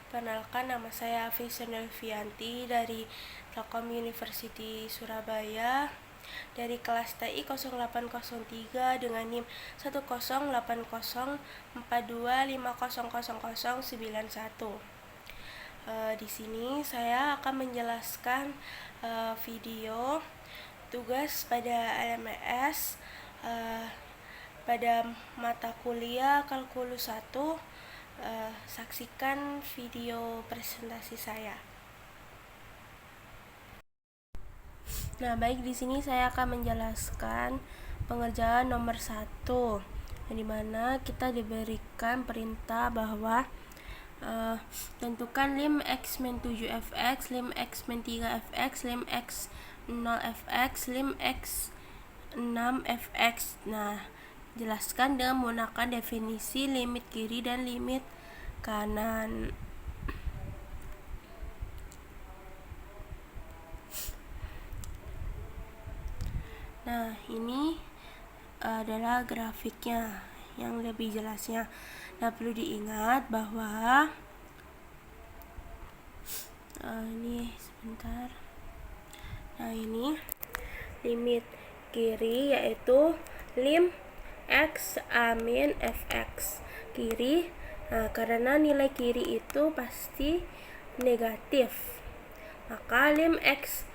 Perkenalkan, nama saya Vision Elvianti dari Telkom University Surabaya dari kelas TI 0803 dengan NIM 1080425000091. Di sini saya akan menjelaskan video tugas pada LMS pada mata kuliah Kalkulus 1. Saksikan video presentasi saya. Nah, baik, di sini saya akan menjelaskan pengerjaan nomor 1, di mana kita diberikan perintah bahwa tentukan lim x min 7fx, lim x min 3fx, lim x 0fx, lim x 6fx. Nah, jelaskan dengan menggunakan definisi limit kiri dan limit kanan. Nah, ini adalah grafiknya yang lebih jelasnya. Nah, perlu diingat bahwa ini sebentar. Nah, ini limit kiri yaitu lim x min fx kiri. Nah, karena nilai kiri itu pasti negatif, maka lim x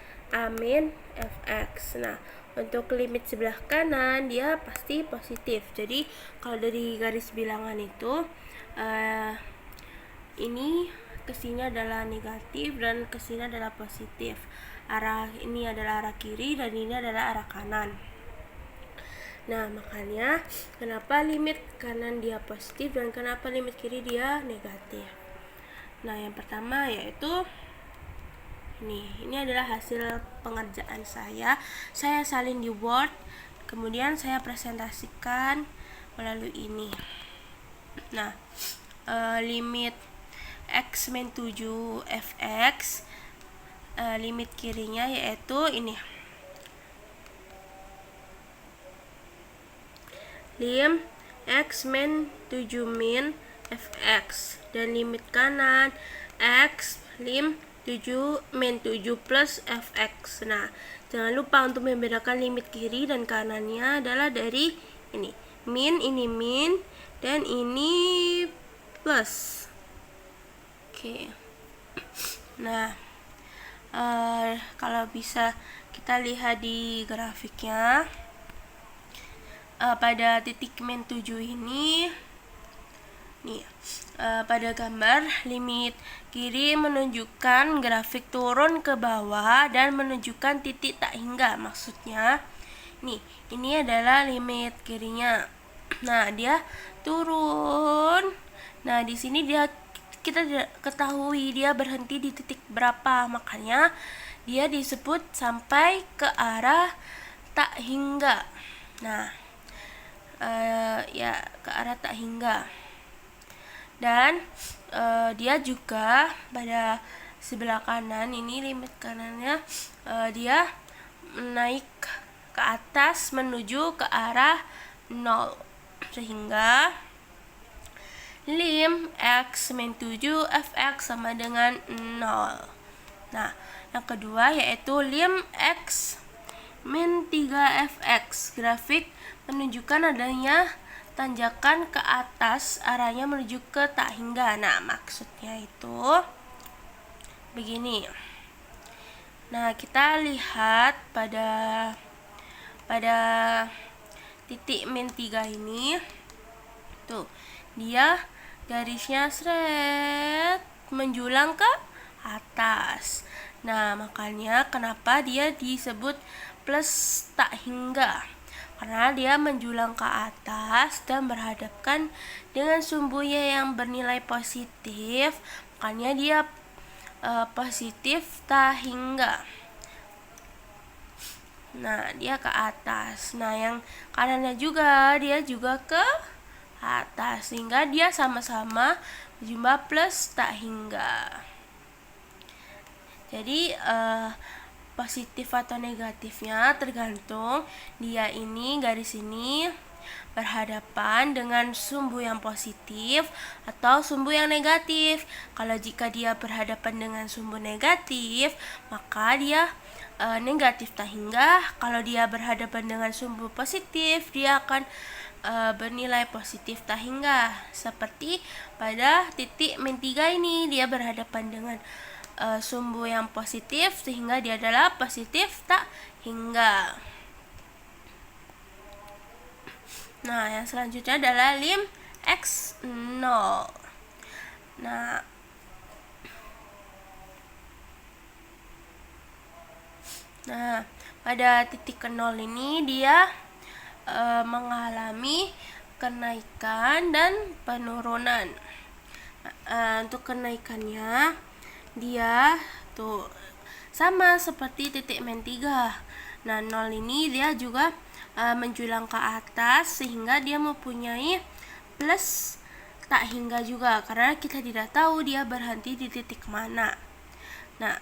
min fx. Nah, untuk limit sebelah kanan dia pasti positif. Jadi kalau dari garis bilangan itu ini kesini adalah negatif dan kesini adalah positif. Arah ini adalah arah kiri dan ini adalah arah kanan. Nah, makanya kenapa limit kanan dia positif dan kenapa limit kiri dia negatif. Nah, yang pertama yaitu ini adalah hasil pengerjaan saya salin di Word, kemudian saya presentasikan melalui ini. Nah, limit x min 7 fx, limit kirinya yaitu ini, lim x min 7 min fx, dan limit kanan x lim 7 min 7 plus fx. Nah, jangan lupa untuk membedakan limit kiri dan kanannya adalah dari ini min, dan ini plus. Oke. Nah, kalau bisa kita lihat di grafiknya, pada titik min 7 ini nih, pada gambar limit kiri menunjukkan grafik turun ke bawah dan menunjukkan titik tak hingga. Maksudnya nih, ini adalah limit kirinya. Nah, dia turun. Nah, di sini kita ketahui dia berhenti di titik berapa, makanya dia disebut sampai ke arah tak hingga. Nah, ya ke arah tak hingga. Dan dia juga pada sebelah kanan ini limit kanannya dia naik ke atas menuju ke arah 0, sehingga lim x min 7 fx sama dengan 0. Nah, yang kedua yaitu lim x min 3 fx. Grafik menunjukkan adanya tanjakan ke atas, arahnya menuju ke tak hingga. Nah, maksudnya itu begini. Nah, kita lihat pada titik min 3 ini tuh, dia garisnya seret menjulang ke atas. Nah, makanya kenapa dia disebut plus tak hingga, karena dia menjulang ke atas dan berhadapan dengan sumbunya yang bernilai positif, makanya dia positif tak hingga. Nah, dia ke atas. Nah, yang kanannya juga dia juga ke atas, sehingga dia sama-sama berjumlah plus tak hingga. Jadi positif atau negatifnya tergantung dia ini garis ini berhadapan dengan sumbu yang positif atau sumbu yang negatif. Kalau jika dia berhadapan dengan sumbu negatif, maka dia negatif tak hingga. Kalau dia berhadapan dengan sumbu positif, dia akan bernilai positif tak hingga. Seperti pada titik min 3 ini, dia berhadapan dengan sumbu yang positif sehingga dia adalah positif tak hingga. Nah, yang selanjutnya adalah lim X0. Nah, pada titik ke 0 ini dia mengalami kenaikan dan penurunan. Untuk kenaikannya dia tuh sama seperti titik min 3. Nah, 0 ini dia juga menjulang ke atas sehingga dia mempunyai plus tak hingga juga, karena kita tidak tahu dia berhenti di titik mana. Nah,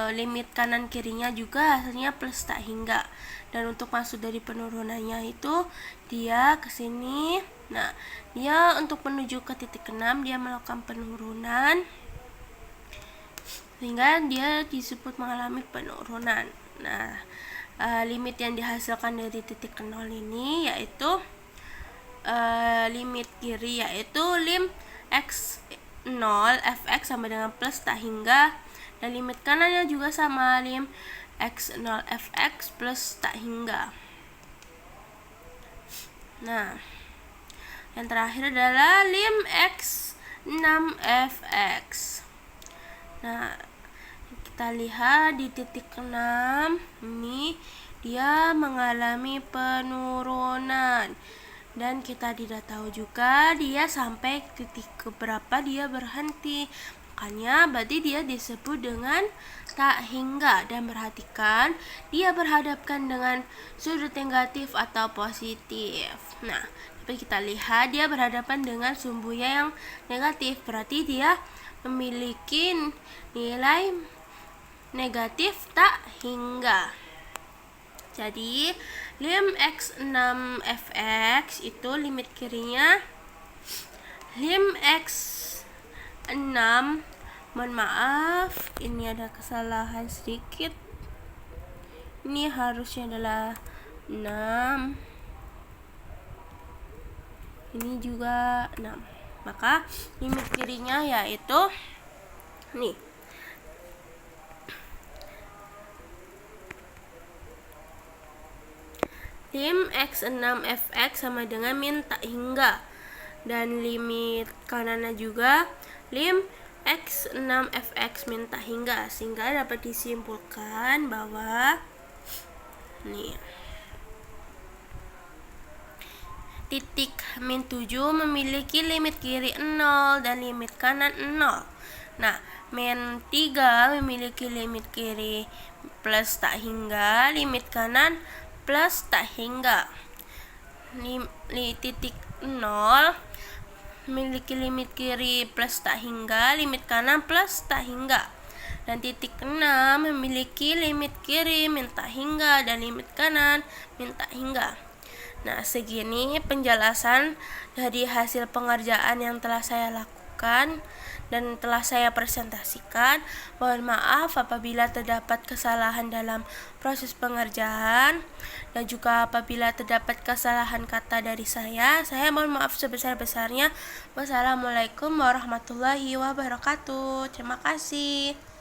limit kanan kirinya juga hasilnya plus tak hingga. Dan untuk maksud dari penurunannya itu dia ke sini. Nah, dia untuk menuju ke titik 6 dia melakukan penurunan sehingga dia disebut mengalami penurunan. Nah, limit yang dihasilkan dari titik 0 ini yaitu limit kiri yaitu lim X0 fx sama dengan plus tak hingga, dan limit kanannya juga sama lim X0 fx plus tak hingga. Nah, yang terakhir adalah lim X6 fx. Nah, kita lihat di titik 6 ini dia mengalami penurunan dan kita tidak tahu juga dia sampai titik keberapa dia berhenti. Makanya berarti dia disebut dengan tak hingga. Dan perhatikan dia berhadapkan dengan sudut negatif atau positif. Nah, tapi kita lihat dia berhadapan dengan sumbunya yang negatif, berarti dia memiliki nilai negatif tak hingga. Jadi lim X6 fx itu limit kirinya lim X6, mohon maaf ini ada kesalahan sedikit, ini harusnya adalah 6, ini juga 6, maka limit kirinya yaitu nih lim X6 fx sama dengan min tak hingga, dan limit kanannya juga lim X6 fx min tak hingga, sehingga dapat disimpulkan bahwa nih titik min 7 memiliki limit kiri 0 dan limit kanan 0. Nah, min 3 memiliki limit kiri plus tak hingga, limit kanan plus tak hingga. Titik 0 memiliki limit kiri plus tak hingga, limit kanan plus tak hingga. Dan titik 6 memiliki limit kiri min tak hingga dan limit kanan min tak hingga. Nah, segini penjelasan dari hasil pengerjaan yang telah saya lakukan dan telah saya presentasikan. Mohon maaf apabila terdapat kesalahan dalam proses pengerjaan dan juga apabila terdapat kesalahan kata dari saya mohon maaf sebesar-besarnya. Wassalamualaikum warahmatullahi wabarakatuh. Terima kasih.